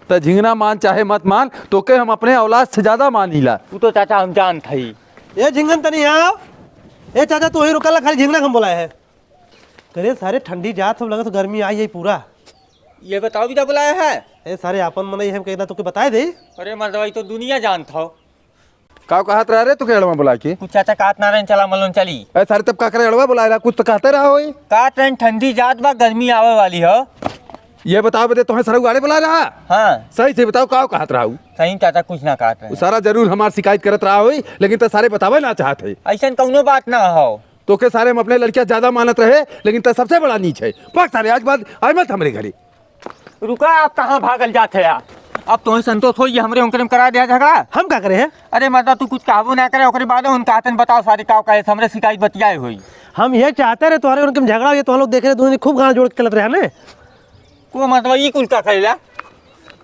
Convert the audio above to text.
तो झिंगना मान चाहे मत मान, तो के हम अपने औलाद से ज्यादा मानीला। तू तो चाचा हम जान थी। ए झिंगन तनी आओ। ए चाचा तू ही रुकल, खाली झिंगना हम बोलाए है। करे सारे ठंडी जात हम लगा तो गर्मी आई है पूरा। ये बताओ भी तो बुलाया है। ए सारे आपन मन ही हम कहना तो के बताए दे। अरे मर्दवाई तो दुनिया जान था। का कहत रहा रे तू के अड़वा बुला के? कुछ चाचा काट नारायण चला मलन चली। ए सारे तब का करे अड़वा बुलाए रहा, कुछ तो कहते रहा होई। का ट्रेन ठंडी जात बा, गर्मी आवे वाली हो। ये बताओ बते तुम्हें सड़क गाड़ी बुला रहा? हाँ सही से बताओ का कहत रहा हूँ। सही चाचा कुछ ना काट रहे। सारा जरूर हमार शिकायत करत रहा होई, लेकिन तो सारे बतावे ना चाहते। ऐसा कौनो बात ना हो। तो के सारे हम अपने लड़कियां ज्यादा मानत रहे, लेकिन तो सबसे बड़ा नीच है। पक सारे आज बाद आए मत हमारे घरे। रुका, आप कहाँ भागल जाते यार? अब तुम्हें संतोष हो ये हमरे उनके में करा दिया झगड़ा। हम क्या करे हैं? अरे मतलब तू कुछ कहबो ना करे, ओकरे बाद उनका आतन बताओ सारे का कहे हमरे शिकायत बतियाए हुई। हम ये चाहते रहे तुम्हारे उनके में झगड़ा हो, ये तो हम लोग देख रहे दोनों खूब गाना जोड़ के चलत रहे ने। को मतलब ये कुल का करेला।